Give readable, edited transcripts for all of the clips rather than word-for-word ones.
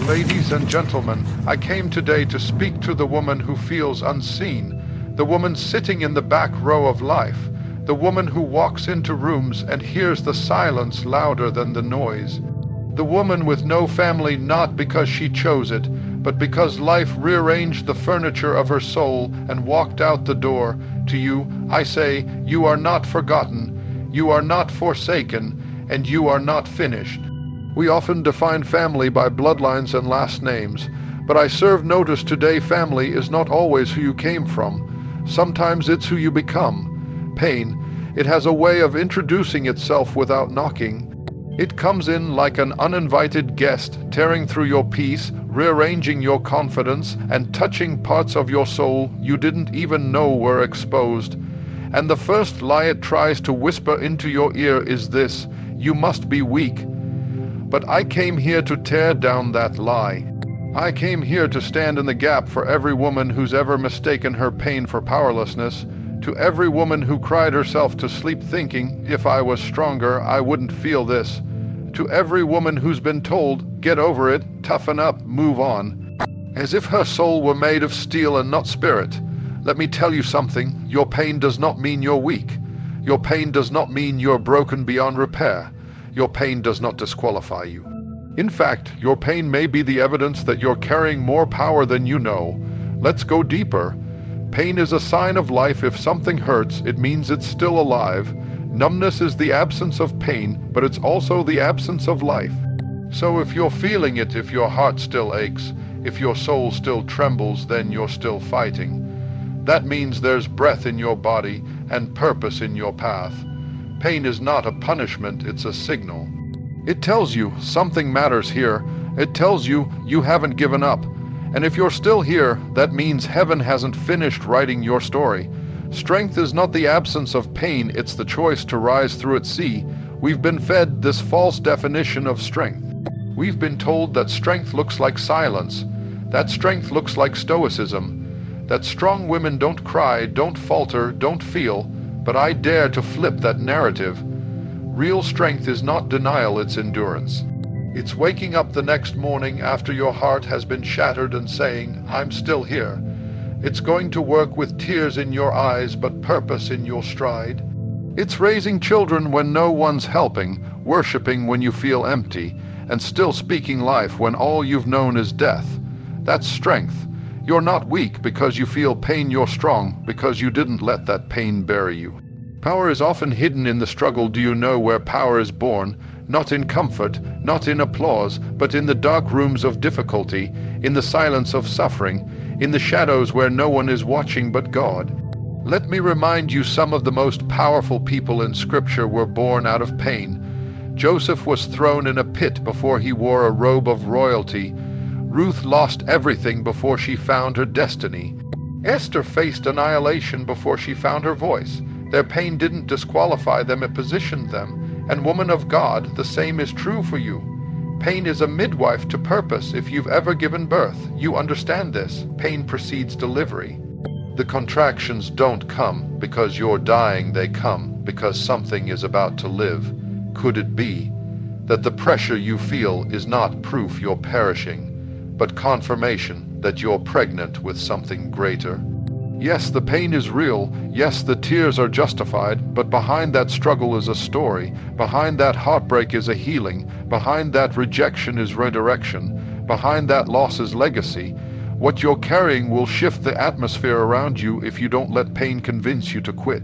Ladies and gentlemen, I came today to speak to the woman who feels unseen, the woman sitting in the back row of life, the woman who walks into rooms and hears the silence louder than the noise, the woman with no family not because she chose it, but because life rearranged the furniture of her soul and walked out the door. To you, I say, you are not forgotten, you are not forsaken, and you are not finished. We often define family by bloodlines and last names, but I serve notice today family is not always who you came from. Sometimes it's who you become. Pain, it has a way of introducing itself without knocking. It comes in like an uninvited guest, tearing through your peace, rearranging your confidence, and touching parts of your soul you didn't even know were exposed. And the first lie it tries to whisper into your ear is this: you must be weak. But I came here to tear down that lie. I came here to stand in the gap for every woman who's ever mistaken her pain for powerlessness, to every woman who cried herself to sleep thinking, if I was stronger, I wouldn't feel this, to every woman who's been told, get over it, toughen up, move on, as if her soul were made of steel and not spirit. Let me tell you something, your pain does not mean you're weak. Your pain does not mean you're broken beyond repair. Your pain does not disqualify you. In fact, your pain may be the evidence that you're carrying more power than you know. Let's go deeper. Pain is a sign of life. If something hurts, it means it's still alive. Numbness is the absence of pain, but it's also the absence of life. So if you're feeling it, if your heart still aches, if your soul still trembles, then you're still fighting. That means there's breath in your body and purpose in your path. Pain is not a punishment, it's a signal. It tells you something matters here. It tells you you haven't given up. And if you're still here, that means heaven hasn't finished writing your story. Strength is not the absence of pain, it's the choice to rise through it. See, we've been fed this false definition of strength. We've been told that strength looks like silence, that strength looks like stoicism, that strong women don't cry, don't falter, don't feel. But I dare to flip that narrative. Real strength is not denial, it's endurance. It's waking up the next morning after your heart has been shattered and saying, I'm still here. It's going to work with tears in your eyes, but purpose in your stride. It's raising children when no one's helping, worshiping when you feel empty, and still speaking life when all you've known is death. That's strength. You're not weak because you feel pain, you're strong because you didn't let that pain bury you. Power is often hidden in the struggle. Do you know where power is born? Not in comfort, not in applause, but in the dark rooms of difficulty, in the silence of suffering, in the shadows where no one is watching but God. Let me remind you, some of the most powerful people in Scripture were born out of pain. Joseph was thrown in a pit before he wore a robe of royalty. Ruth lost everything before she found her destiny. Esther faced annihilation before she found her voice. Their pain didn't disqualify them, it positioned them. And woman of God, the same is true for you. Pain is a midwife to purpose. If you've ever given birth, you understand this. Pain precedes delivery. The contractions don't come because you're dying, they come because something is about to live. Could it be that the pressure you feel is not proof you're perishing, but confirmation that you're pregnant with something greater? Yes, the pain is real. Yes, the tears are justified, but behind that struggle is a story. Behind that heartbreak is a healing. Behind that rejection is redirection. Behind that loss is legacy. What you're carrying will shift the atmosphere around you if you don't let pain convince you to quit.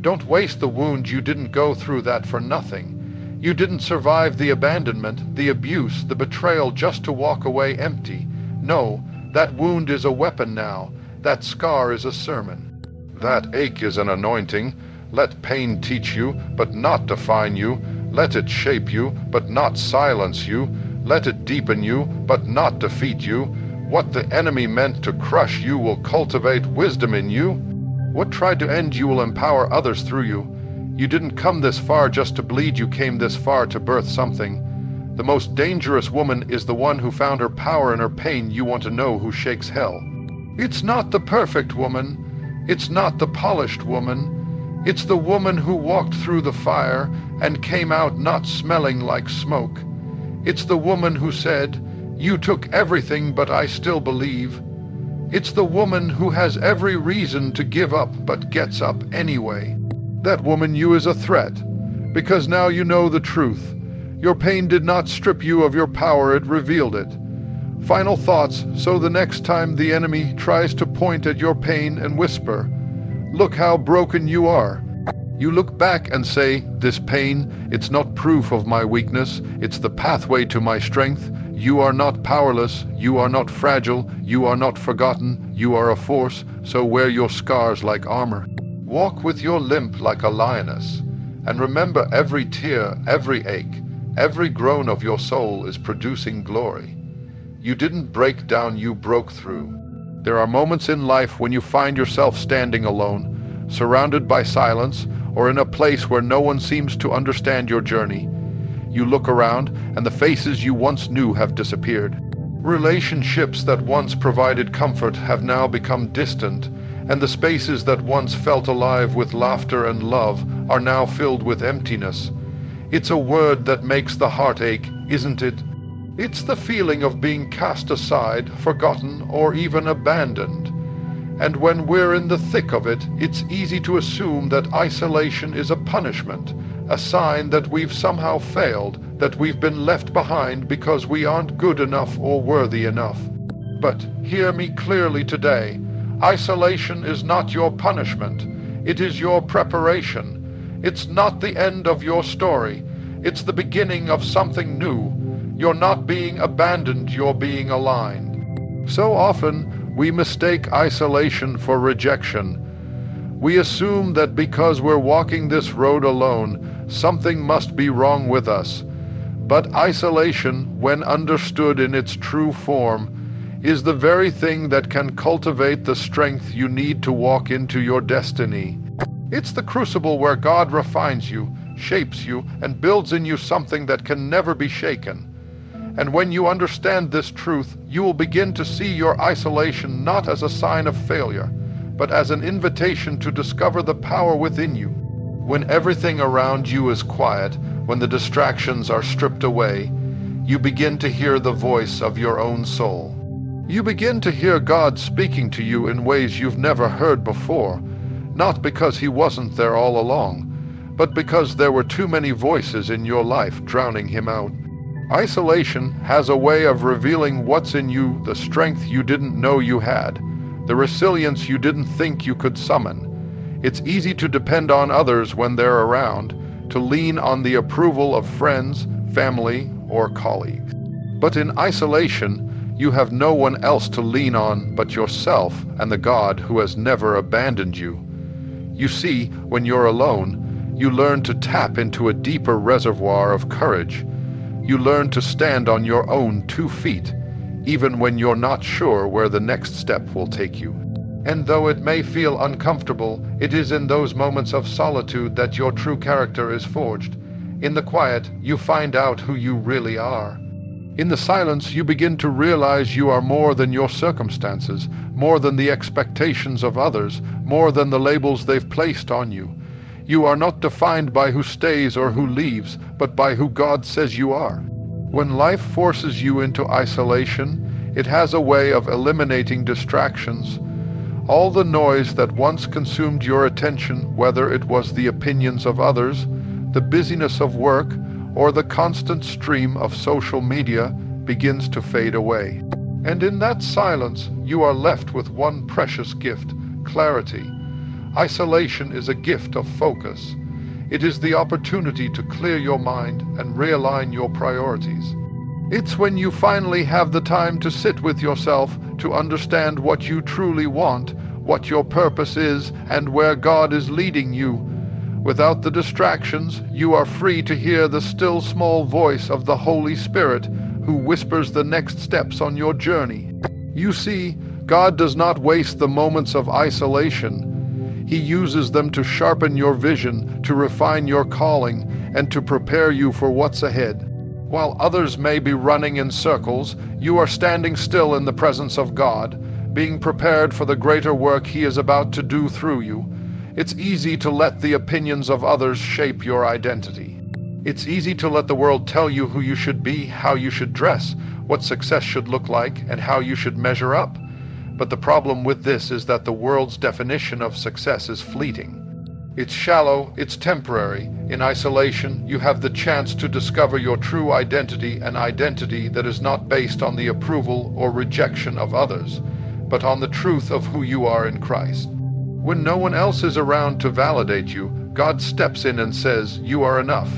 Don't waste the wound. You didn't go through that for nothing. You didn't survive the abandonment, the abuse, the betrayal just to walk away empty. No, that wound is a weapon now. That scar is a sermon. That ache is an anointing. Let pain teach you, but not define you. Let it shape you, but not silence you. Let it deepen you, but not defeat you. What the enemy meant to crush you will cultivate wisdom in you. What tried to end you will empower others through you. You didn't come this far just to bleed, you came this far to birth something. The most dangerous woman is the one who found her power in her pain. You want to know who shakes hell. It's not the perfect woman. It's not the polished woman. It's the woman who walked through the fire and came out not smelling like smoke. It's the woman who said, You took everything, but I still believe. It's the woman who has every reason to give up but gets up anyway. That woman you is a threat, because now you know the truth. Your pain did not strip you of your power, it revealed it. Final thoughts, so the next time the enemy tries to point at your pain and whisper, "Look how broken you are." You look back and say, "This pain, it's not proof of my weakness, it's the pathway to my strength. You are not powerless, you are not fragile, you are not forgotten, you are a force, so wear your scars like armor. Walk with your limp like a lioness, and remember every tear, every ache, every groan of your soul is producing glory. You didn't break down, you broke through. There are moments in life when you find yourself standing alone, surrounded by silence, or in a place where no one seems to understand your journey. You look around, and the faces you once knew have disappeared. Relationships that once provided comfort have now become distant, and the spaces that once felt alive with laughter and love are now filled with emptiness. It's a word that makes the heart ache, isn't it? It's the feeling of being cast aside, forgotten, or even abandoned. And when we're in the thick of it, it's easy to assume that isolation is a punishment, a sign that we've somehow failed, that we've been left behind because we aren't good enough or worthy enough. But hear me clearly today. Isolation is not your punishment. It is your preparation. It's not the end of your story. It's the beginning of something new. You're not being abandoned, you're being aligned. So often, we mistake isolation for rejection. We assume that because we're walking this road alone, something must be wrong with us. But isolation, when understood in its true form, is the very thing that can cultivate the strength you need to walk into your destiny. It's the crucible where God refines you, shapes you, and builds in you something that can never be shaken. And when you understand this truth, you will begin to see your isolation not as a sign of failure, but as an invitation to discover the power within you. When everything around you is quiet, when the distractions are stripped away, you begin to hear the voice of your own soul. You begin to hear God speaking to you in ways you've never heard before, not because He wasn't there all along, but because there were too many voices in your life drowning Him out. Isolation has a way of revealing what's in you, the strength you didn't know you had, the resilience you didn't think you could summon. It's easy to depend on others when they're around, to lean on the approval of friends, family, or colleagues. But in isolation, you have no one else to lean on but yourself and the God who has never abandoned you. You see, when you're alone, you learn to tap into a deeper reservoir of courage. You learn to stand on your own 2 feet, even when you're not sure where the next step will take you. And though it may feel uncomfortable, it is in those moments of solitude that your true character is forged. In the quiet, you find out who you really are. In the silence, you begin to realize you are more than your circumstances, more than the expectations of others, more than the labels they've placed on you. You are not defined by who stays or who leaves, but by who God says you are. When life forces you into isolation, it has a way of eliminating distractions. All the noise that once consumed your attention, whether it was the opinions of others, the busyness of work, or the constant stream of social media, begins to fade away. And in that silence, you are left with one precious gift: clarity. Isolation is a gift of focus. It is the opportunity to clear your mind and realign your priorities. It's when you finally have the time to sit with yourself, to understand what you truly want, what your purpose is, and where God is leading you. Without the distractions, you are free to hear the still small voice of the Holy Spirit, who whispers the next steps on your journey. You see, God does not waste the moments of isolation. He uses them to sharpen your vision, to refine your calling, and to prepare you for what's ahead. While others may be running in circles, you are standing still in the presence of God, being prepared for the greater work He is about to do through you. It's easy to let the opinions of others shape your identity. It's easy to let the world tell you who you should be, how you should dress, what success should look like, and how you should measure up. But the problem with this is that the world's definition of success is fleeting. It's shallow, it's temporary. In isolation, you have the chance to discover your true identity, an identity that is not based on the approval or rejection of others, but on the truth of who you are in Christ. When no one else is around to validate you, God steps in and says, "You are enough.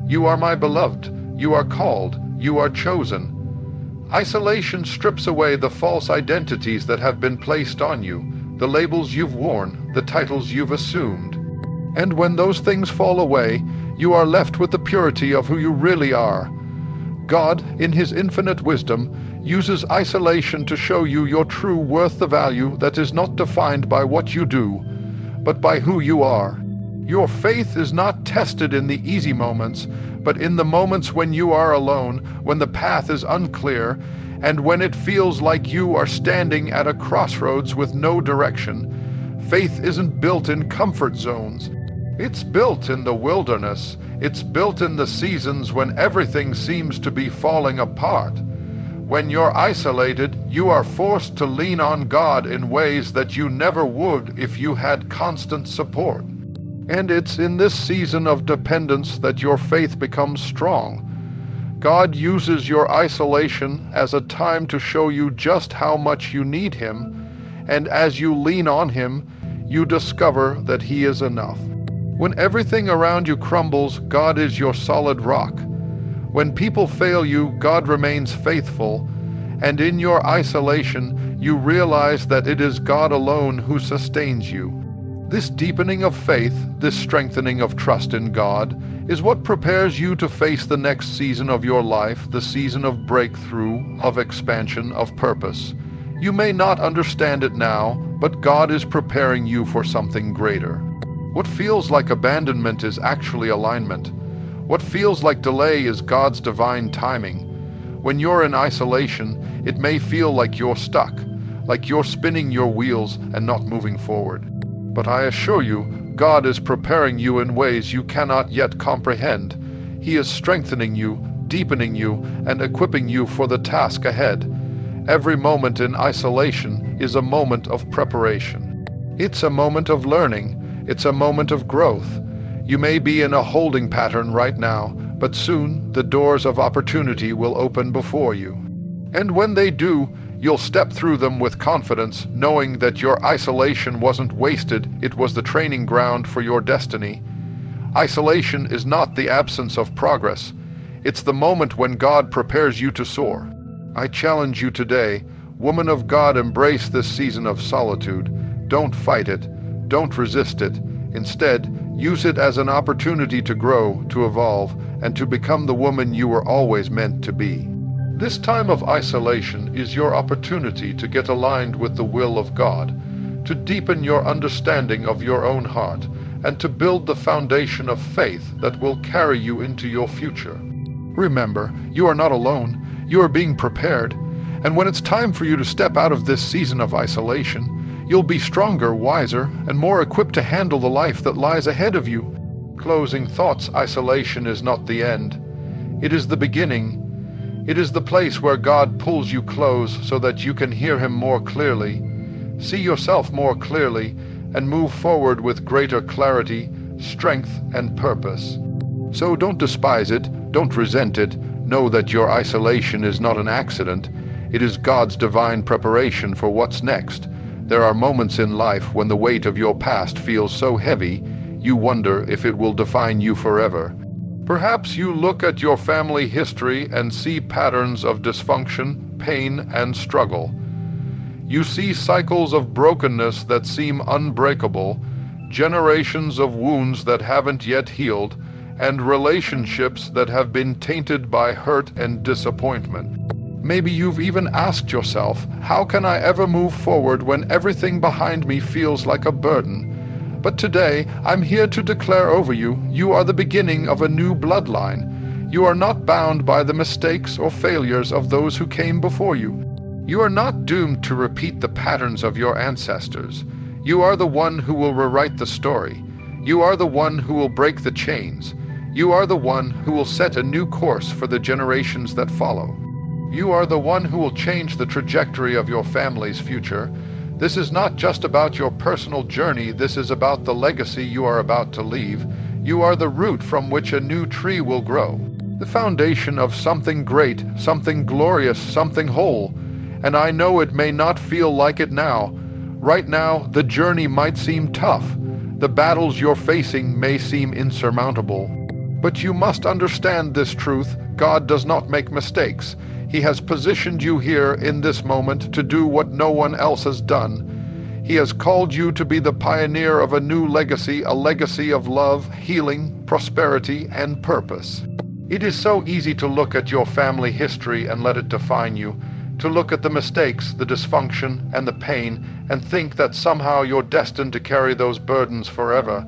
You are my beloved. You are called. You are chosen." Isolation strips away the false identities that have been placed on you, the labels you've worn, the titles you've assumed. And when those things fall away, you are left with the purity of who you really are. God, in His infinite wisdom, uses isolation to show you your true worth, the value that is not defined by what you do, but by who you are. Your faith is not tested in the easy moments, but in the moments when you are alone, when the path is unclear, and when it feels like you are standing at a crossroads with no direction. Faith isn't built in comfort zones. It's built in the wilderness. It's built in the seasons when everything seems to be falling apart. When you're isolated, you are forced to lean on God in ways that you never would if you had constant support. And it's in this season of dependence that your faith becomes strong. God uses your isolation as a time to show you just how much you need Him, and as you lean on Him, you discover that He is enough. When everything around you crumbles, God is your solid rock. When people fail you, God remains faithful, and in your isolation, you realize that it is God alone who sustains you. This deepening of faith, this strengthening of trust in God, is what prepares you to face the next season of your life, the season of breakthrough, of expansion, of purpose. You may not understand it now, but God is preparing you for something greater. What feels like abandonment is actually alignment. What feels like delay is God's divine timing. When you're in isolation, it may feel like you're stuck, like you're spinning your wheels and not moving forward. But I assure you, God is preparing you in ways you cannot yet comprehend. He is strengthening you, deepening you, and equipping you for the task ahead. Every moment in isolation is a moment of preparation. It's a moment of learning. It's a moment of growth. You may be in a holding pattern right now, but soon the doors of opportunity will open before you. And when they do, you'll step through them with confidence, knowing that your isolation wasn't wasted, it was the training ground for your destiny. Isolation is not the absence of progress. It's the moment when God prepares you to soar. I challenge you today, woman of God, embrace this season of solitude. Don't fight it. Don't resist it. Instead, use it as an opportunity to grow, to evolve, and to become the woman you were always meant to be. This time of isolation is your opportunity to get aligned with the will of God, to deepen your understanding of your own heart, and to build the foundation of faith that will carry you into your future. Remember, you are not alone. You are being prepared. And when it's time for you to step out of this season of isolation, you'll be stronger, wiser, and more equipped to handle the life that lies ahead of you. Closing thoughts, isolation is not the end. It is the beginning. It is the place where God pulls you close so that you can hear Him more clearly, see yourself more clearly, and move forward with greater clarity, strength, and purpose. So don't despise it, don't resent it. Know that your isolation is not an accident. It is God's divine preparation for what's next. There are moments in life when the weight of your past feels so heavy, you wonder if it will define you forever. Perhaps you look at your family history and see patterns of dysfunction, pain, and struggle. You see cycles of brokenness that seem unbreakable, generations of wounds that haven't yet healed, and relationships that have been tainted by hurt and disappointment. Maybe you've even asked yourself, how can I ever move forward when everything behind me feels like a burden? But today, I'm here to declare over you, you are the beginning of a new bloodline. You are not bound by the mistakes or failures of those who came before you. You are not doomed to repeat the patterns of your ancestors. You are the one who will rewrite the story. You are the one who will break the chains. You are the one who will set a new course for the generations that follow. You are the one who will change the trajectory of your family's future. This is not just about your personal journey, this is about the legacy you are about to leave. You are the root from which a new tree will grow, the foundation of something great, something glorious, something whole. And I know it may not feel like it now. Right now, the journey might seem tough. The battles you're facing may seem insurmountable. But you must understand this truth: God does not make mistakes. He has positioned you here in this moment to do what no one else has done. He has called you to be the pioneer of a new legacy, a legacy of love, healing, prosperity, and purpose. It is so easy to look at your family history and let it define you, to look at the mistakes, the dysfunction, and the pain, and think that somehow you're destined to carry those burdens forever.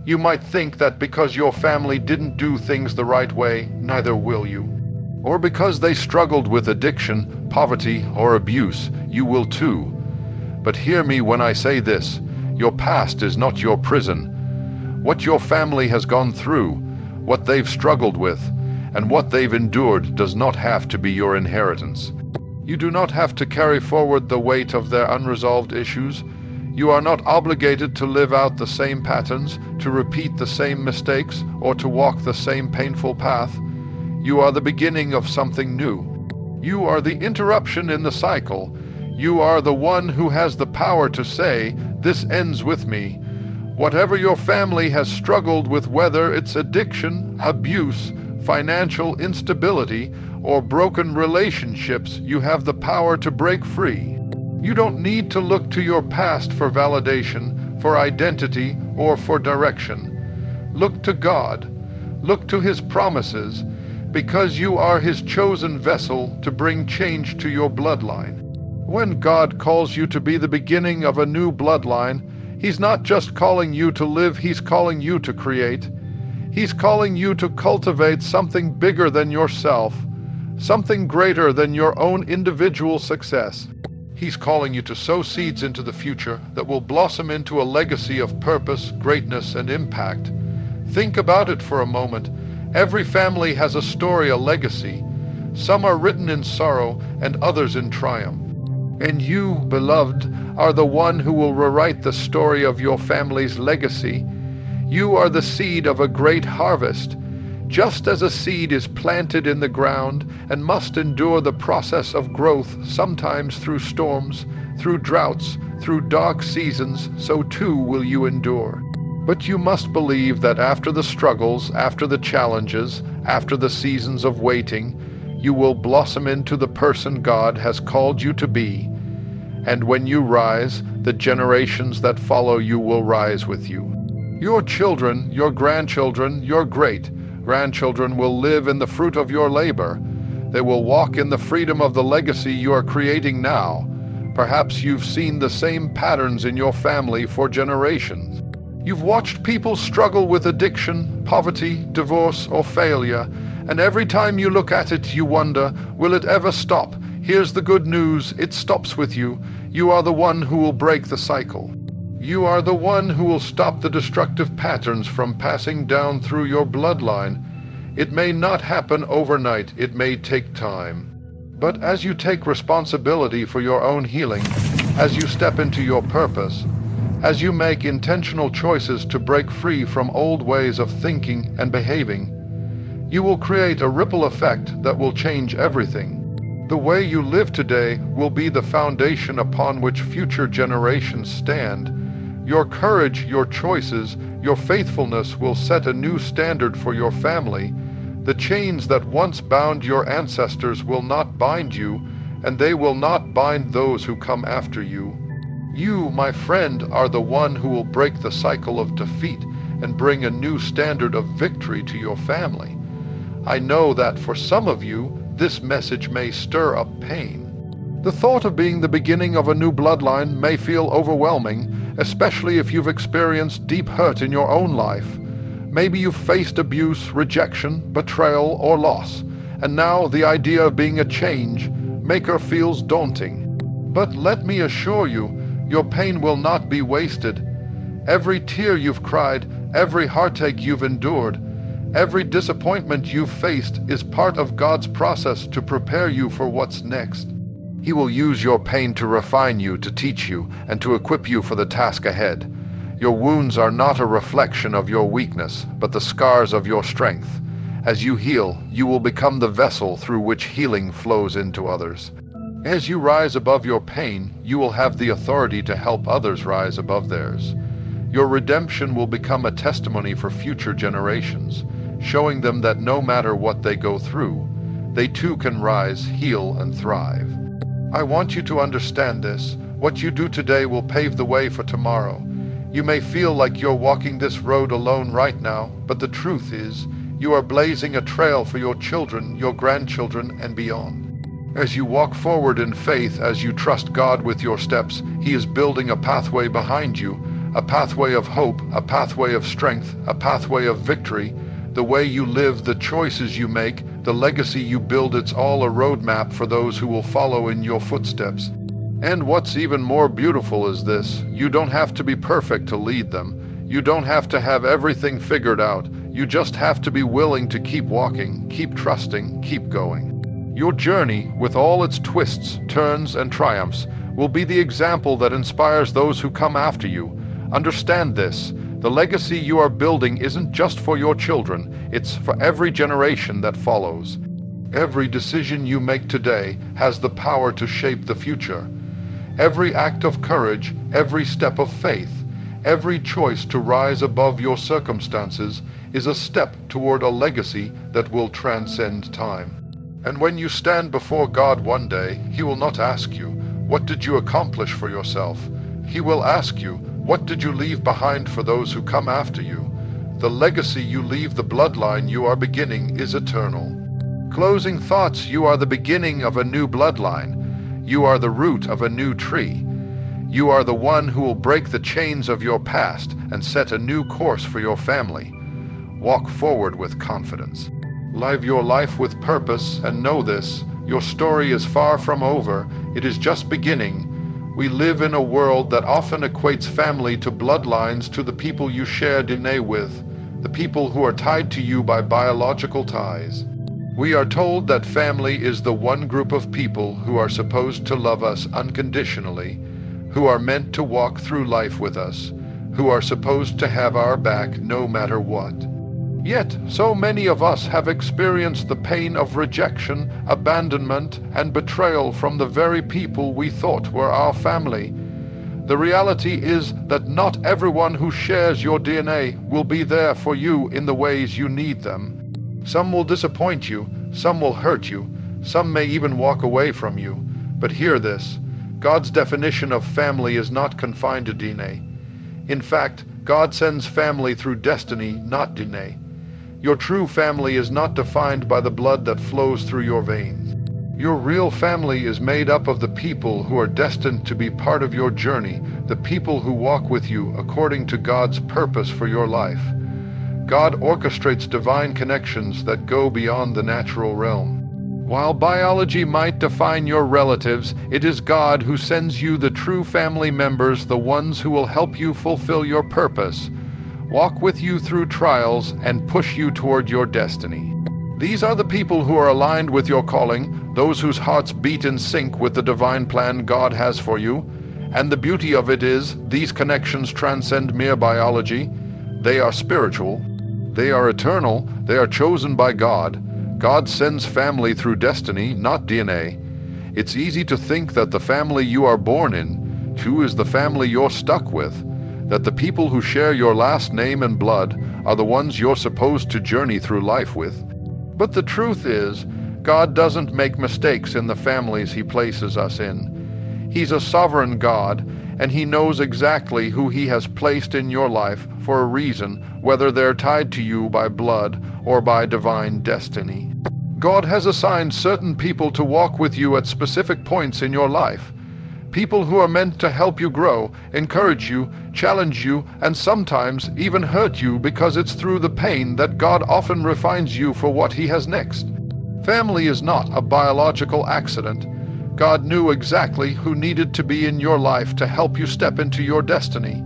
You might think that because your family didn't do things the right way, neither will you. Or because they struggled with addiction, poverty, or abuse, you will too. But hear me when I say this: your past is not your prison. What your family has gone through, what they've struggled with, and what they've endured does not have to be your inheritance. You do not have to carry forward the weight of their unresolved issues. You are not obligated to live out the same patterns, to repeat the same mistakes, or to walk the same painful path. You are the beginning of something new. You are the interruption in the cycle. You are the one who has the power to say, "This ends with me." Whatever your family has struggled with, whether it's addiction, abuse, financial instability, or broken relationships, you have the power to break free. You don't need to look to your past for validation, for identity, or for direction. Look to God. Look to His promises, because you are His chosen vessel to bring change to your bloodline. When God calls you to be the beginning of a new bloodline, He's not just calling you to live, He's calling you to create. He's calling you to cultivate something bigger than yourself, something greater than your own individual success. He's calling you to sow seeds into the future that will blossom into a legacy of purpose, greatness, and impact. Think about it for a moment. Every family has a story, a legacy. Some are written in sorrow and others in triumph. And you, beloved, are the one who will rewrite the story of your family's legacy. You are the seed of a great harvest. Just as a seed is planted in the ground and must endure the process of growth, sometimes through storms, through droughts, through dark seasons, so too will you endure. But you must believe that after the struggles, after the challenges, after the seasons of waiting, you will blossom into the person God has called you to be. And when you rise, the generations that follow you will rise with you. Your children, your grandchildren, your great-grandchildren will live in the fruit of your labor. They will walk in the freedom of the legacy you are creating now. Perhaps you've seen the same patterns in your family for generations. You've watched people struggle with addiction, poverty, divorce, or failure, and every time you look at it, you wonder, will it ever stop? Here's the good news: it stops with you. You are the one who will break the cycle. You are the one who will stop the destructive patterns from passing down through your bloodline. It may not happen overnight, it may take time. But as you take responsibility for your own healing, as you step into your purpose, as you make intentional choices to break free from old ways of thinking and behaving, you will create a ripple effect that will change everything. The way you live today will be the foundation upon which future generations stand. Your courage, your choices, your faithfulness will set a new standard for your family. The chains that once bound your ancestors will not bind you, and they will not bind those who come after you. You, my friend, are the one who will break the cycle of defeat and bring a new standard of victory to your family. I know that for some of you, this message may stir up pain. The thought of being the beginning of a new bloodline may feel overwhelming, especially if you've experienced deep hurt in your own life. Maybe you've faced abuse, rejection, betrayal, or loss, and now the idea of being a change maker feels daunting. But let me assure you, your pain will not be wasted. Every tear you've cried, every heartache you've endured, Every disappointment you've faced is part of God's process to prepare you for what's next. He will use your pain to refine you, to teach you, and to equip you for the task ahead. Your wounds are not a reflection of your weakness, but the scars of your strength. As you heal, you will become the vessel through which healing flows into others. As you rise above your pain, you will have the authority to help others rise above theirs. Your redemption will become a testimony for future generations, showing them that no matter what they go through, they too can rise, heal, and thrive. I want you to understand this. What you do today will pave the way for tomorrow. You may feel like you're walking this road alone right now, but the truth is, you are blazing a trail for your children, your grandchildren, and beyond. As you walk forward in faith, as you trust God with your steps, He is building a pathway behind you, a pathway of hope, a pathway of strength, a pathway of victory. The way you live, the choices you make, the legacy you build, it's all a roadmap for those who will follow in your footsteps. And what's even more beautiful is this: you don't have to be perfect to lead them. You don't have to have everything figured out. You just have to be willing to keep walking, keep trusting, keep going. Your journey, with all its twists, turns, and triumphs, will be the example that inspires those who come after you. Understand this: the legacy you are building isn't just for your children, it's for every generation that follows. Every decision you make today has the power to shape the future. Every act of courage, every step of faith, every choice to rise above your circumstances is a step toward a legacy that will transcend time. And when you stand before God one day, He will not ask you, "What did you accomplish for yourself?" He will ask you, "What did you leave behind for those who come after you?" The legacy you leave, the bloodline you are beginning, is eternal. Closing thoughts: you are the beginning of a new bloodline. You are the root of a new tree. You are the one who will break the chains of your past and set a new course for your family. Walk forward with confidence. Live your life with purpose, and know this: your story is far from over. It is just beginning. We live in a world that often equates family to bloodlines, to the people you share DNA with, the people who are tied to you by biological ties. We are told that family is the one group of people who are supposed to love us unconditionally, who are meant to walk through life with us, who are supposed to have our back no matter what. Yet, so many of us have experienced the pain of rejection, abandonment, and betrayal from the very people we thought were our family. The reality is that not everyone who shares your DNA will be there for you in the ways you need them. Some will disappoint you, some will hurt you, some may even walk away from you. But hear this: God's definition of family is not confined to DNA. In fact, God sends family through destiny, not DNA. Your true family is not defined by the blood that flows through your veins. Your real family is made up of the people who are destined to be part of your journey, the people who walk with you according to God's purpose for your life. God orchestrates divine connections that go beyond the natural realm. While biology might define your relatives, it is God who sends you the true family members, the ones who will help you fulfill your purpose, walk with you through trials, and push you toward your destiny. These are the people who are aligned with your calling, those whose hearts beat in sync with the divine plan God has for you. And the beauty of it is, these connections transcend mere biology. They are spiritual. They are eternal. They are chosen by God. God sends family through destiny, not DNA. It's easy to think that the family you are born in, too, is the family you're stuck with, that the people who share your last name and blood are the ones you're supposed to journey through life with. But the truth is, God doesn't make mistakes in the families He places us in. He's a sovereign God, and He knows exactly who He has placed in your life for a reason, whether they're tied to you by blood or by divine destiny. God has assigned certain people to walk with you at specific points in your life. People who are meant to help you grow, encourage you, challenge you, and sometimes even hurt you, because it's through the pain that God often refines you for what He has next. Family is not a biological accident. God knew exactly who needed to be in your life to help you step into your destiny.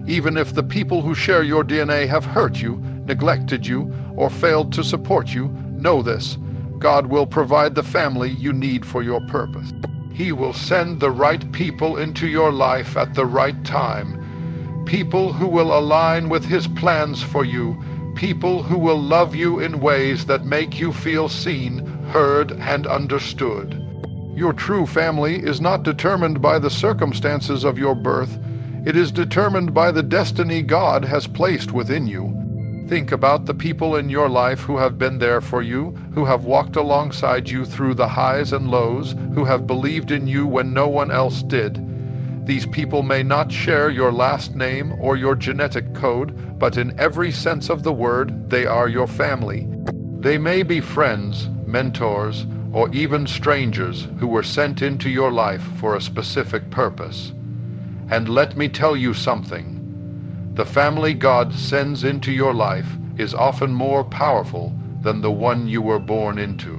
Even if the people who share your DNA have hurt you, neglected you, or failed to support you, know this: God will provide the family you need for your purpose. He will send the right people into your life at the right time. People who will align with His plans for you. People who will love you in ways that make you feel seen, heard, and understood. Your true family is not determined by the circumstances of your birth. It is determined by the destiny God has placed within you. Think about the people in your life who have been there for you, who have walked alongside you through the highs and lows, who have believed in you when no one else did. These people may not share your last name or your genetic code, but in every sense of the word, they are your family. They may be friends, mentors, or even strangers who were sent into your life for a specific purpose. And let me tell you something. The family God sends into your life is often more powerful than the one you were born into.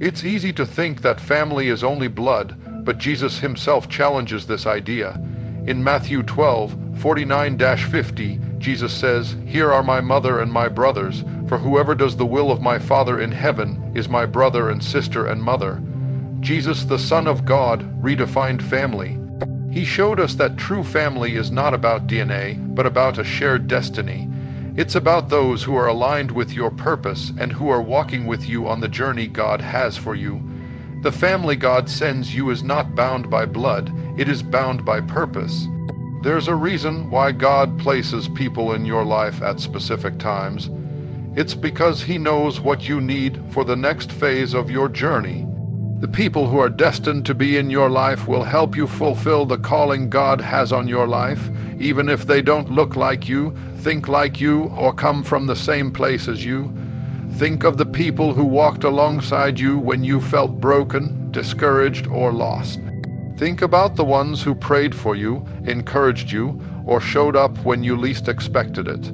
It's easy to think that family is only blood, but Jesus Himself challenges this idea. In Matthew 12:49-50, Jesus says, "Here are my mother and my brothers, for whoever does the will of my Father in heaven is my brother and sister and mother." Jesus, the Son of God, redefined family. He showed us that true family is not about DNA, but about a shared destiny. It's about those who are aligned with your purpose and who are walking with you on the journey God has for you. The family God sends you is not bound by blood, it is bound by purpose. There's a reason why God places people in your life at specific times. It's because He knows what you need for the next phase of your journey. The people who are destined to be in your life will help you fulfill the calling God has on your life, even if they don't look like you, think like you, or come from the same place as you. Think of the people who walked alongside you when you felt broken, discouraged, or lost. Think about the ones who prayed for you, encouraged you, or showed up when you least expected it.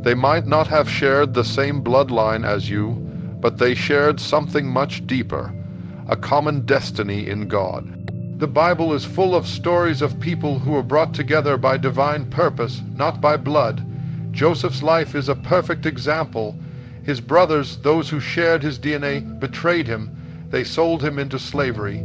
They might not have shared the same bloodline as you, but they shared something much deeper, a common destiny in God. The Bible is full of stories of people who were brought together by divine purpose, not by blood. Joseph's life is a perfect example. His brothers, those who shared his DNA, betrayed him. They sold him into slavery.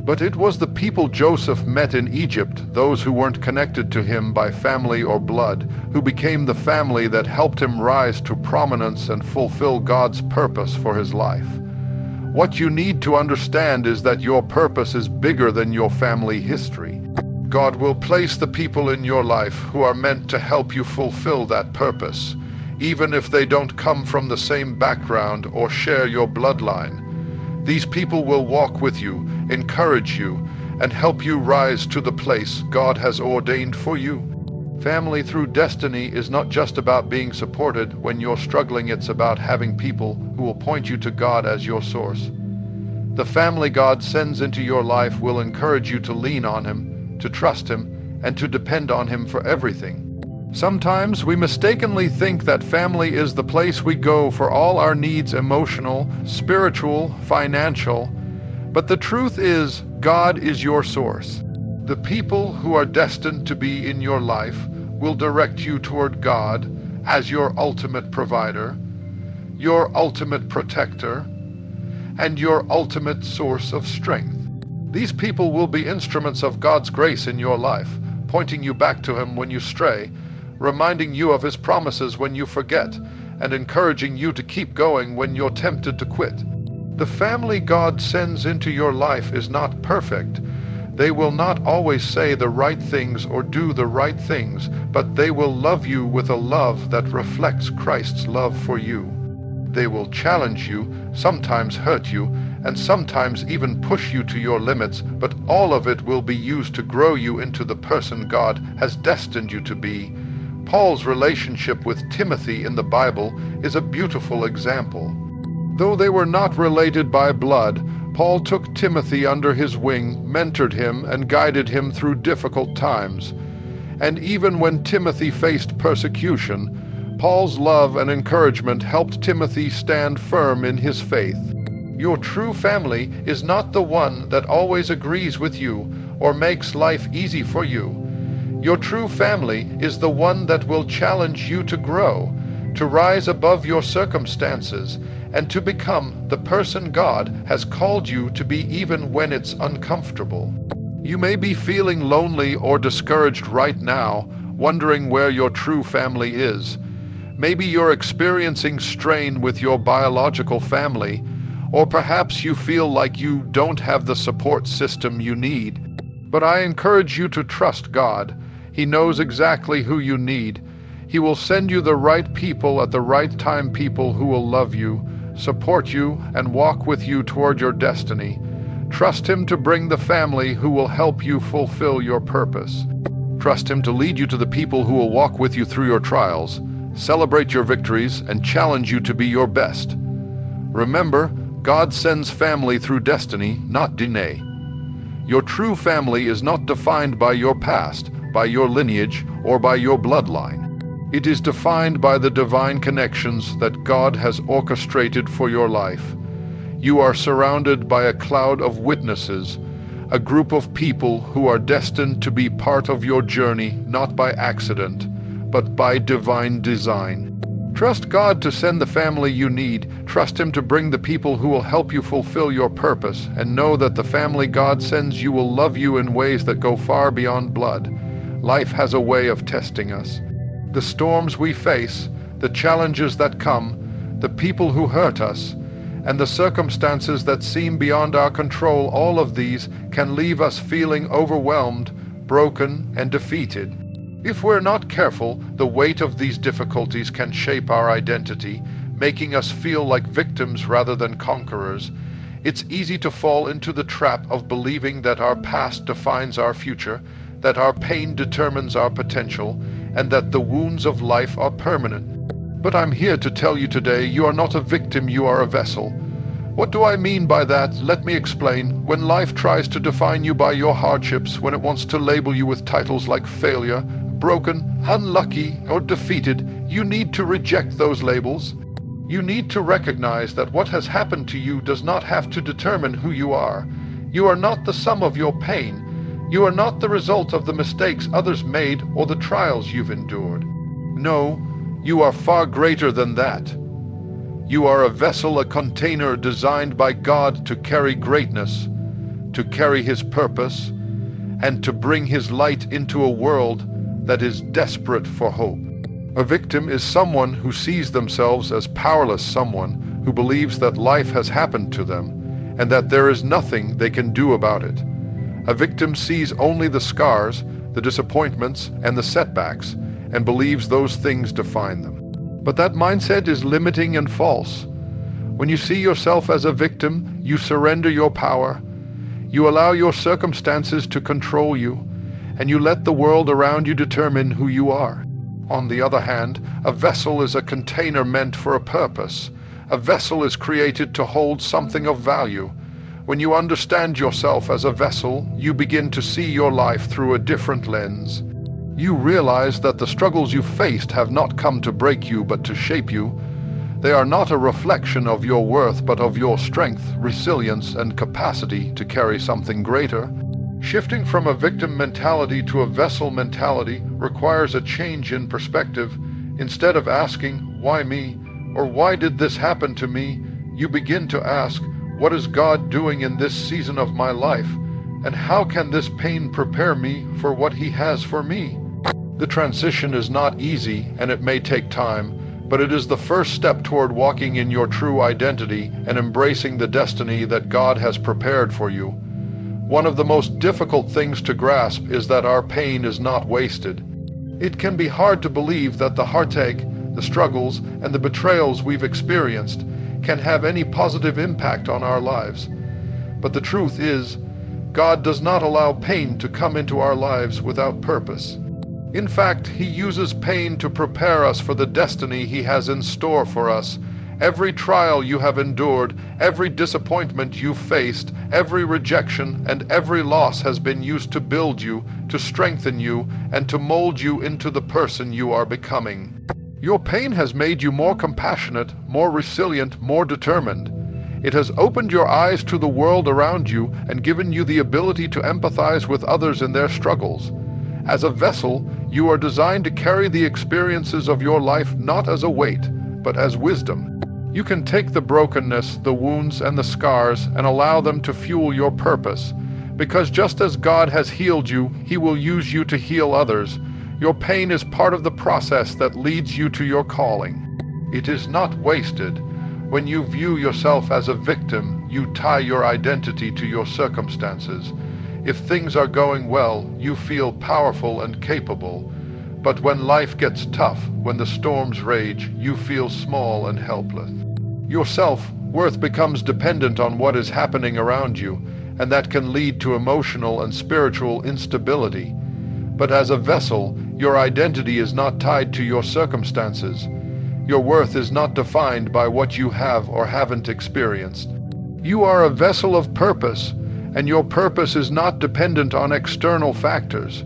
But it was the people Joseph met in Egypt, those who weren't connected to him by family or blood, who became the family that helped him rise to prominence and fulfill God's purpose for his life. What you need to understand is that your purpose is bigger than your family history. God will place the people in your life who are meant to help you fulfill that purpose, even if they don't come from the same background or share your bloodline. These people will walk with you, encourage you, and help you rise to the place God has ordained for you. Family through destiny is not just about being supported when you're struggling, it's about having people who will point you to God as your source. The family God sends into your life will encourage you to lean on Him, to trust Him, and to depend on Him for everything. Sometimes we mistakenly think that family is the place we go for all our needs, emotional, spiritual, financial. But the truth is, God is your source. The people who are destined to be in your life will direct you toward God as your ultimate provider, your ultimate protector, and your ultimate source of strength. These people will be instruments of God's grace in your life, pointing you back to Him when you stray, reminding you of His promises when you forget, and encouraging you to keep going when you're tempted to quit. The family God sends into your life is not perfect. They will not always say the right things or do the right things, but they will love you with a love that reflects Christ's love for you. They will challenge you, sometimes hurt you, and sometimes even push you to your limits, but all of it will be used to grow you into the person God has destined you to be. Paul's relationship with Timothy in the Bible is a beautiful example. Though they were not related by blood, Paul took Timothy under his wing, mentored him, and guided him through difficult times. And even when Timothy faced persecution, Paul's love and encouragement helped Timothy stand firm in his faith. Your true family is not the one that always agrees with you or makes life easy for you. Your true family is the one that will challenge you to grow, to rise above your circumstances, and to become the person God has called you to be even when it's uncomfortable. You may be feeling lonely or discouraged right now, wondering where your true family is. Maybe you're experiencing strain with your biological family, or perhaps you feel like you don't have the support system you need. But I encourage you to trust God. He knows exactly who you need. He will send you the right people at the right time, people who will love you, support you, and walk with you toward your destiny. Trust Him to bring the family who will help you fulfill your purpose. Trust Him to lead you to the people who will walk with you through your trials, celebrate your victories, and challenge you to be your best. Remember, God sends family through destiny, not destiny. Your true family is not defined by your past, by your lineage, or by your bloodline. It is defined by the divine connections that God has orchestrated for your life. You are surrounded by a cloud of witnesses, a group of people who are destined to be part of your journey, not by accident, but by divine design. Trust God to send the family you need. Trust Him to bring the people who will help you fulfill your purpose, and know that the family God sends you will love you in ways that go far beyond blood. Life has a way of testing us. The storms we face, the challenges that come, the people who hurt us, and the circumstances that seem beyond our control, all of these can leave us feeling overwhelmed, broken, and defeated. If we're not careful, the weight of these difficulties can shape our identity, making us feel like victims rather than conquerors. It's easy to fall into the trap of believing that our past defines our future, that our pain determines our potential, and that the wounds of life are permanent. But I'm here to tell you today, you are not a victim, you are a vessel. What do I mean by that? Let me explain. When life tries to define you by your hardships, when it wants to label you with titles like failure, broken, unlucky, or defeated, you need to reject those labels. You need to recognize that what has happened to you does not have to determine who you are. You are not the sum of your pain. You are not the result of the mistakes others made or the trials you've endured. No, you are far greater than that. You are a vessel, a container designed by God to carry greatness, to carry His purpose, and to bring His light into a world that is desperate for hope. A victim is someone who sees themselves as powerless, someone who believes that life has happened to them and that there is nothing they can do about it. A victim sees only the scars, the disappointments, and the setbacks, and believes those things define them. But that mindset is limiting and false. When you see yourself as a victim, you surrender your power. You allow your circumstances to control you, and you let the world around you determine who you are. On the other hand, a vessel is a container meant for a purpose. A vessel is created to hold something of value. When you understand yourself as a vessel, you begin to see your life through a different lens. You realize that the struggles you faced have not come to break you, but to shape you. They are not a reflection of your worth, but of your strength, resilience, and capacity to carry something greater. Shifting from a victim mentality to a vessel mentality requires a change in perspective. Instead of asking, "Why me?" or "Why did this happen to me?" you begin to ask, "What is God doing in this season of my life? And how can this pain prepare me for what He has for me?" The transition is not easy, and it may take time, but it is the first step toward walking in your true identity and embracing the destiny that God has prepared for you. One of the most difficult things to grasp is that our pain is not wasted. It can be hard to believe that the heartache, the struggles, and the betrayals we've experienced can have any positive impact on our lives. But the truth is, God does not allow pain to come into our lives without purpose. In fact, He uses pain to prepare us for the destiny He has in store for us. Every trial you have endured, every disappointment you've faced, every rejection and every loss has been used to build you, to strengthen you, and to mold you into the person you are becoming. Your pain has made you more compassionate, more resilient, more determined. It has opened your eyes to the world around you and given you the ability to empathize with others in their struggles. As a vessel, you are designed to carry the experiences of your life not as a weight, but as wisdom. You can take the brokenness, the wounds, and the scars and allow them to fuel your purpose. Because just as God has healed you, He will use you to heal others. Your pain is part of the process that leads you to your calling. It is not wasted. When you view yourself as a victim, you tie your identity to your circumstances. If things are going well, you feel powerful and capable. But when life gets tough, when the storms rage, you feel small and helpless. Your self-worth becomes dependent on what is happening around you, and that can lead to emotional and spiritual instability. But as a vessel, your identity is not tied to your circumstances. Your worth is not defined by what you have or haven't experienced. You are a vessel of purpose, and your purpose is not dependent on external factors.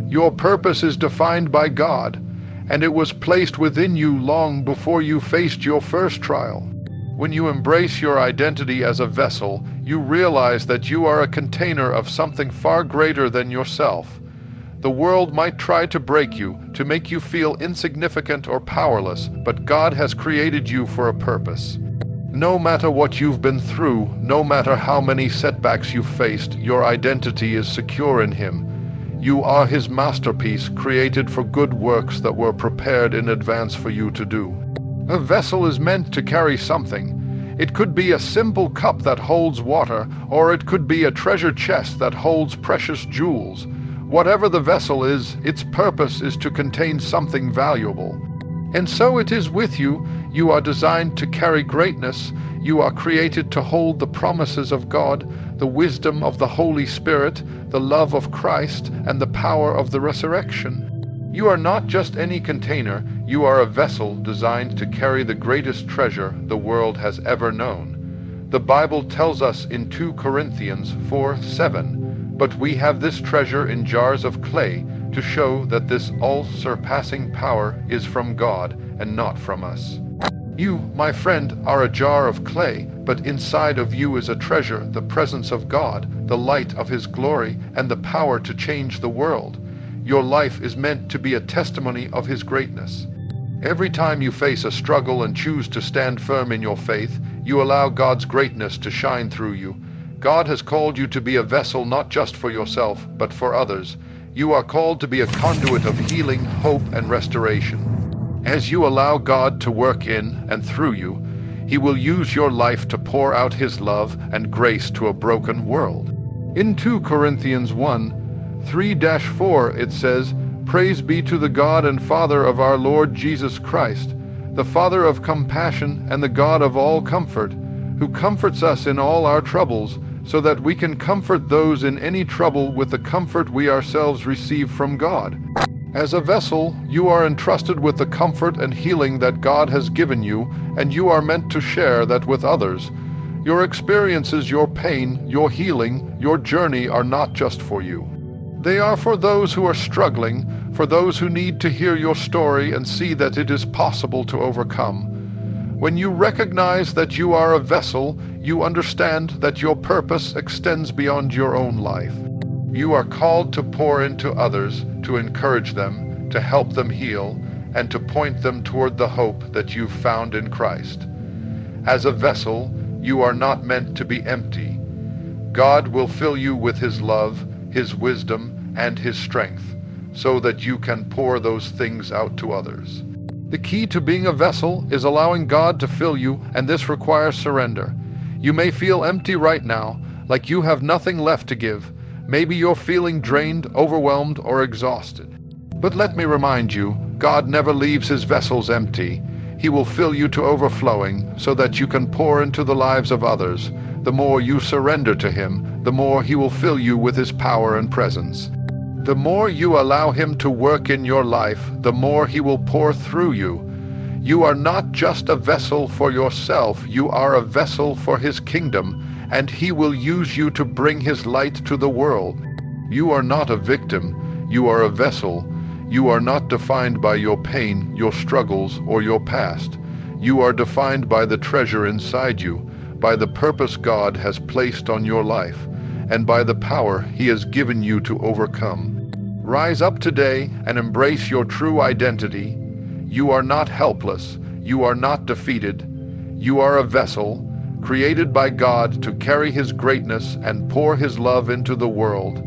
Your purpose is defined by God, and it was placed within you long before you faced your first trial. When you embrace your identity as a vessel, you realize that you are a container of something far greater than yourself. The world might try to break you, to make you feel insignificant or powerless, but God has created you for a purpose. No matter what you've been through, no matter how many setbacks you've faced, your identity is secure in Him. You are His masterpiece, created for good works that were prepared in advance for you to do. A vessel is meant to carry something. It could be a simple cup that holds water, or it could be a treasure chest that holds precious jewels. Whatever the vessel is, its purpose is to contain something valuable. And so it is with you. You are designed to carry greatness. You are created to hold the promises of God, the wisdom of the Holy Spirit, the love of Christ, and the power of the resurrection. You are not just any container. You are a vessel designed to carry the greatest treasure the world has ever known. The Bible tells us in 2 Corinthians 4:7, "But we have this treasure in jars of clay to show that this all-surpassing power is from God and not from us." You, my friend, are a jar of clay, but inside of you is a treasure, the presence of God, the light of His glory, and the power to change the world. Your life is meant to be a testimony of His greatness. Every time you face a struggle and choose to stand firm in your faith, you allow God's greatness to shine through you. God has called you to be a vessel not just for yourself, but for others. You are called to be a conduit of healing, hope, and restoration. As you allow God to work in and through you, He will use your life to pour out His love and grace to a broken world. In 2 Corinthians 1:3-4 it says, "Praise be to the God and Father of our Lord Jesus Christ, the Father of compassion and the God of all comfort, who comforts us in all our troubles, so that we can comfort those in any trouble with the comfort we ourselves receive from God." As a vessel, you are entrusted with the comfort and healing that God has given you, and you are meant to share that with others. Your experiences, your pain, your healing, your journey are not just for you. They are for those who are struggling, for those who need to hear your story and see that it is possible to overcome. When you recognize that you are a vessel, you understand that your purpose extends beyond your own life. You are called to pour into others, to encourage them, to help them heal, and to point them toward the hope that you've found in Christ. As a vessel, you are not meant to be empty. God will fill you with His love, His wisdom, and His strength, so that you can pour those things out to others. The key to being a vessel is allowing God to fill you, and this requires surrender. You may feel empty right now, like you have nothing left to give. Maybe you're feeling drained, overwhelmed, or exhausted. But let me remind you, God never leaves His vessels empty. He will fill you to overflowing so that you can pour into the lives of others. The more you surrender to Him, the more He will fill you with His power and presence. The more you allow Him to work in your life, the more He will pour through you. You are not just a vessel for yourself, you are a vessel for His kingdom, and He will use you to bring His light to the world. You are not a victim, you are a vessel. You are not defined by your pain, your struggles, or your past. You are defined by the treasure inside you, by the purpose God has placed on your life, and by the power He has given you to overcome. Rise up today and embrace your true identity. You are not helpless. You are not defeated. You are a vessel created by God to carry His greatness and pour His love into the world.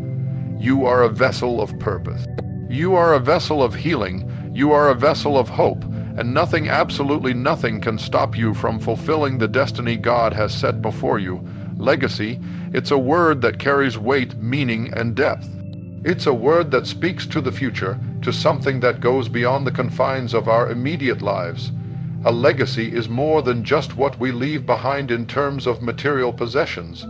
You are a vessel of purpose. You are a vessel of healing. You are a vessel of hope, and nothing, absolutely nothing, can stop you from fulfilling the destiny God has set before you. Legacy, it's a word that carries weight, meaning, and depth. It's a word that speaks to the future, to something that goes beyond the confines of our immediate lives. A legacy is more than just what we leave behind in terms of material possessions.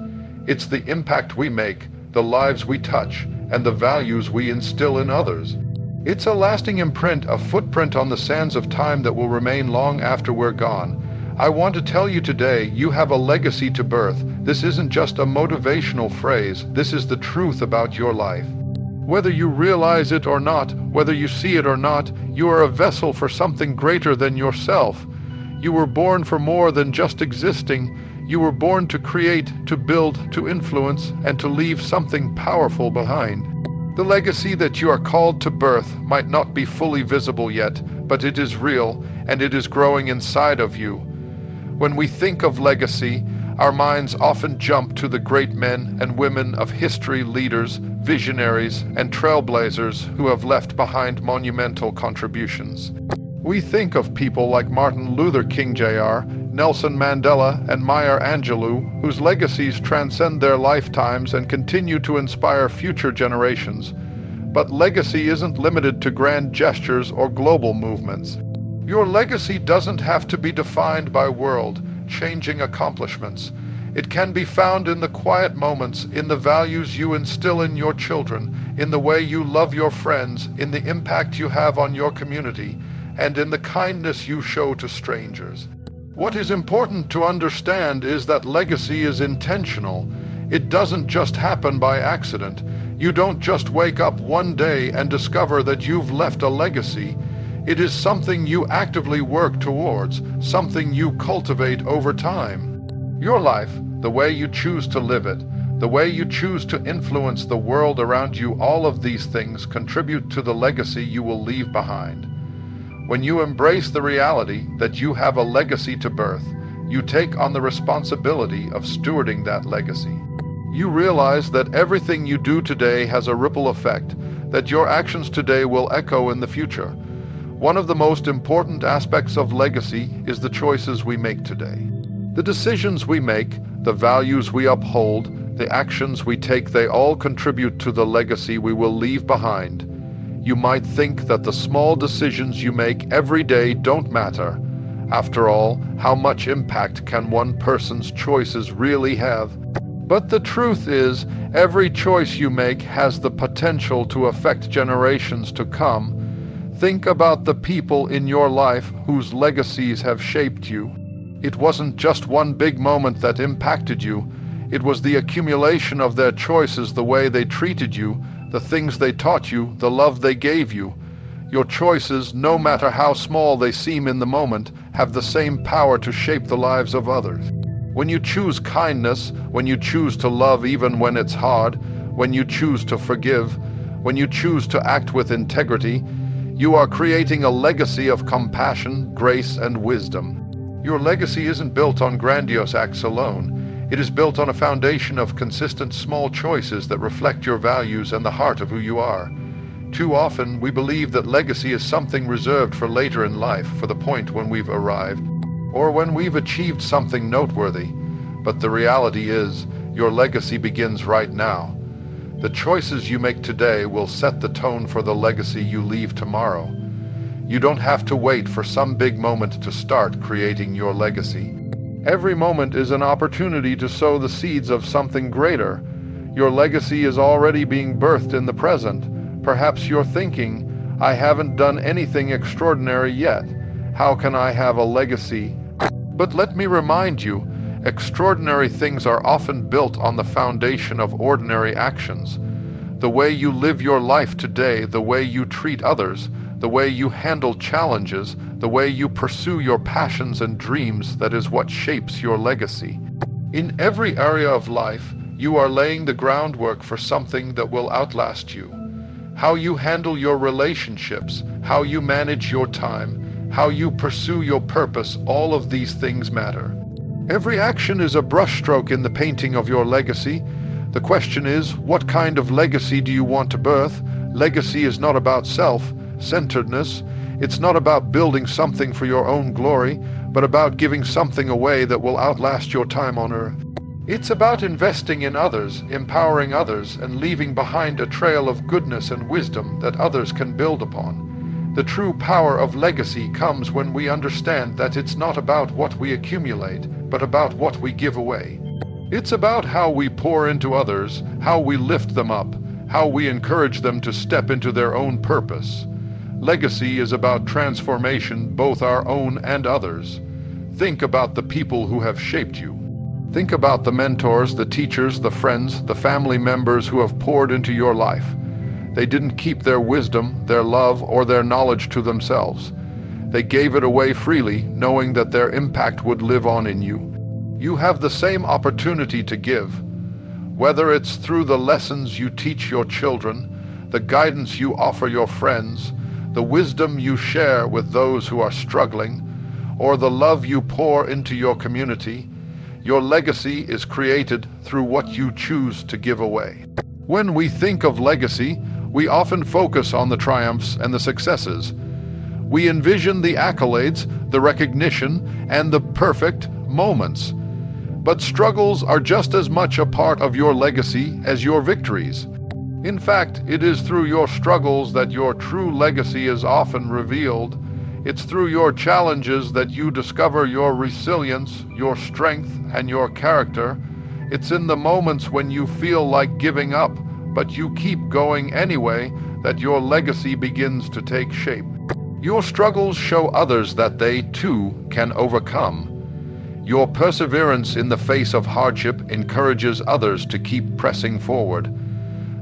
It's the impact we make, the lives we touch, and the values we instill in others. It's a lasting imprint, a footprint on the sands of time that will remain long after we're gone. I want to tell you today, you have a legacy to birth. This isn't just a motivational phrase. This is the truth about your life. Whether you realize it or not, whether you see it or not, you are a vessel for something greater than yourself. You were born for more than just existing. You were born to create, to build, to influence, and to leave something powerful behind. The legacy that you are called to birth might not be fully visible yet, but it is real, and it is growing inside of you. When we think of legacy, our minds often jump to the great men and women of history, leaders, visionaries, and trailblazers who have left behind monumental contributions. We think of people like Martin Luther King Jr., Nelson Mandela, and Maya Angelou, whose legacies transcend their lifetimes and continue to inspire future generations. But legacy isn't limited to grand gestures or global movements. Your legacy doesn't have to be defined by world-changing accomplishments. It can be found in the quiet moments, in the values you instill in your children, in the way you love your friends, in the impact you have on your community, and in the kindness you show to strangers. What is important to understand is that legacy is intentional. It doesn't just happen by accident. You don't just wake up one day and discover that you've left a legacy. It is something you actively work towards, something you cultivate over time. Your life, the way you choose to live it, the way you choose to influence the world around you, all of these things contribute to the legacy you will leave behind. When you embrace the reality that you have a legacy to birth, you take on the responsibility of stewarding that legacy. You realize that everything you do today has a ripple effect, that your actions today will echo in the future. One of the most important aspects of legacy is the choices we make today. The decisions we make, the values we uphold, the actions we take, they all contribute to the legacy we will leave behind. You might think that the small decisions you make every day don't matter. After all, how much impact can one person's choices really have? But the truth is, every choice you make has the potential to affect generations to come. Think about the people in your life whose legacies have shaped you. It wasn't just one big moment that impacted you. It was the accumulation of their choices, the way they treated you, the things they taught you, the love they gave you. Your choices, no matter how small they seem in the moment, have the same power to shape the lives of others. When you choose kindness, when you choose to love even when it's hard, when you choose to forgive, when you choose to act with integrity, you are creating a legacy of compassion, grace, and wisdom. Your legacy isn't built on grandiose acts alone. It is built on a foundation of consistent small choices that reflect your values and the heart of who you are. Too often, we believe that legacy is something reserved for later in life, for the point when we've arrived, or when we've achieved something noteworthy. But the reality is, your legacy begins right now. The choices you make today will set the tone for the legacy you leave tomorrow. You don't have to wait for some big moment to start creating your legacy. Every moment is an opportunity to sow the seeds of something greater. Your legacy is already being birthed in the present. Perhaps you're thinking, I haven't done anything extraordinary yet. How can I have a legacy? But let me remind you, extraordinary things are often built on the foundation of ordinary actions. The way you live your life today, the way you treat others, the way you handle challenges, the way you pursue your passions and dreams, that is what shapes your legacy. In every area of life, you are laying the groundwork for something that will outlast you. how you handle your relationships, how you manage your time, how you pursue your purpose, all of these things matter. Every action is a brushstroke in the painting of your legacy. The question is, what kind of legacy do you want to birth? Legacy is not about self-centeredness. It's not about building something for your own glory, but about giving something away that will outlast your time on earth. It's about investing in others, empowering others, and leaving behind a trail of goodness and wisdom that others can build upon. The true power of legacy comes when we understand that it's not about what we accumulate, but about what we give away. It's about how we pour into others, how we lift them up, how we encourage them to step into their own purpose. Legacy is about transformation, both our own and others. Think about the people who have shaped you. Think about the mentors, the teachers, the friends, the family members who have poured into your life. They didn't keep their wisdom, their love, or their knowledge to themselves. They gave it away freely, knowing that their impact would live on in you. You have the same opportunity to give. Whether it's through the lessons you teach your children, the guidance you offer your friends, the wisdom you share with those who are struggling, or the love you pour into your community, your legacy is created through what you choose to give away. When we think of legacy, we often focus on the triumphs and the successes. We envision the accolades, the recognition, and the perfect moments. But struggles are just as much a part of your legacy as your victories. In fact, it is through your struggles that your true legacy is often revealed. It's through your challenges that you discover your resilience, your strength, and your character. It's in the moments when you feel like giving up, but you keep going anyway, that your legacy begins to take shape. Your struggles show others that they, too, can overcome. Your perseverance in the face of hardship encourages others to keep pressing forward.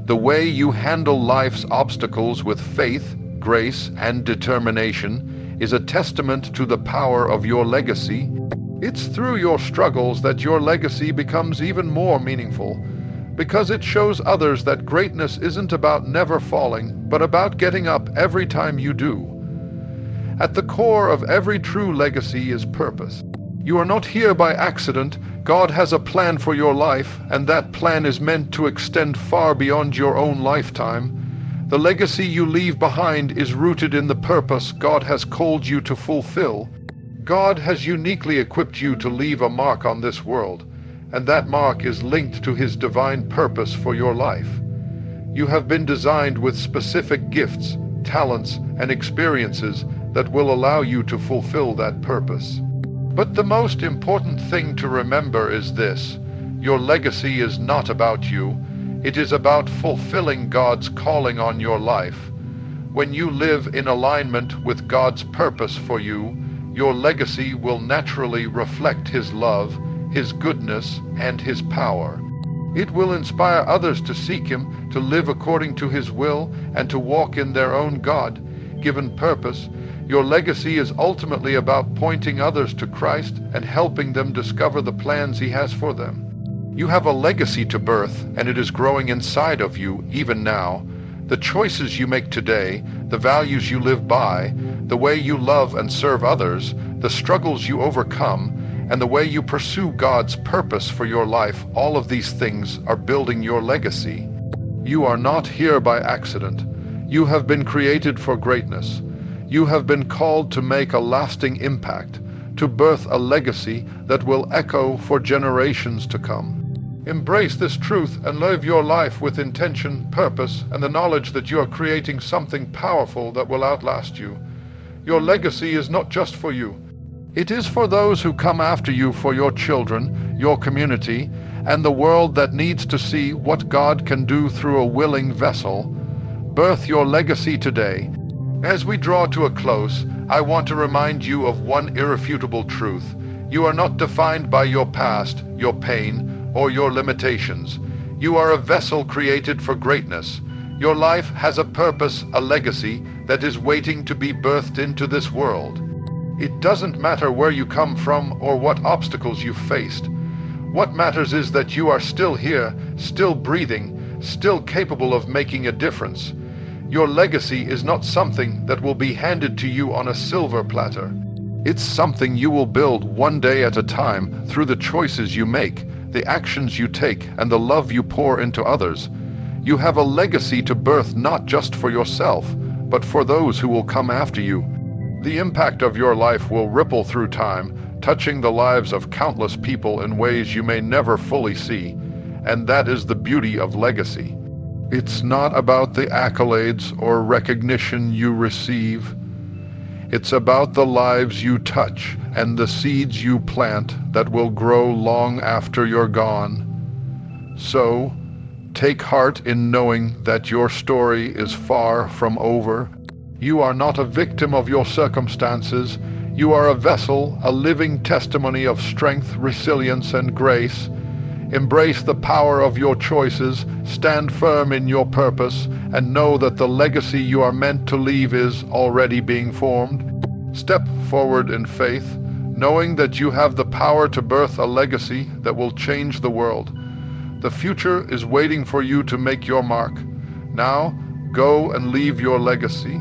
The way you handle life's obstacles with faith, grace, and determination is a testament to the power of your legacy. It's through your struggles that your legacy becomes even more meaningful, because it shows others that greatness isn't about never falling, but about getting up every time you do. At the core of every true legacy is purpose. You are not here by accident. God has a plan for your life, and that plan is meant to extend far beyond your own lifetime. The legacy you leave behind is rooted in the purpose God has called you to fulfill. God has uniquely equipped you to leave a mark on this world, and that mark is linked to His divine purpose for your life. You have been designed with specific gifts, talents, and experiences that will allow you to fulfill that purpose. But the most important thing to remember is this: your legacy is not about you. It is about fulfilling God's calling on your life. When you live in alignment with God's purpose for you, your legacy will naturally reflect His love, His goodness, and His power. It will inspire others to seek Him, to live according to His will, and to walk in their own God-given purpose. Your legacy is ultimately about pointing others to Christ and helping them discover the plans He has for them. You have a legacy to birth, and it is growing inside of you even now. The choices you make today, the values you live by, the way you love and serve others, the struggles you overcome, and the way you pursue God's purpose for your life, all of these things are building your legacy. You are not here by accident. You have been created for greatness. You have been called to make a lasting impact, to birth a legacy that will echo for generations to come. Embrace this truth and live your life with intention, purpose, and the knowledge that you are creating something powerful that will outlast you. Your legacy is not just for you. It is for those who come after you, for your children, your community, and the world that needs to see what God can do through a willing vessel. Birth your legacy today. As we draw to a close, I want to remind you of one irrefutable truth. You are not defined by your past, your pain, or your limitations. You are a vessel created for greatness. Your life has a purpose, a legacy that is waiting to be birthed into this world. It doesn't matter where you come from or what obstacles you've faced. What matters is that you are still here, still breathing, still capable of making a difference. Your legacy is not something that will be handed to you on a silver platter. It's something you will build one day at a time through the choices you make, the actions you take, and the love you pour into others. You have a legacy to birth not just for yourself, but for those who will come after you. The impact of your life will ripple through time, touching the lives of countless people in ways you may never fully see. And that is the beauty of legacy. It's not about the accolades or recognition you receive. It's about the lives you touch and the seeds you plant that will grow long after you're gone. So, take heart in knowing that your story is far from over. You are not a victim of your circumstances. You are a vessel, a living testimony of strength, resilience, and grace. Embrace the power of your choices, stand firm in your purpose, and know that the legacy you are meant to leave is already being formed. Step forward in faith, knowing that you have the power to birth a legacy that will change the world. The future is waiting for you to make your mark. Now, go and leave your legacy.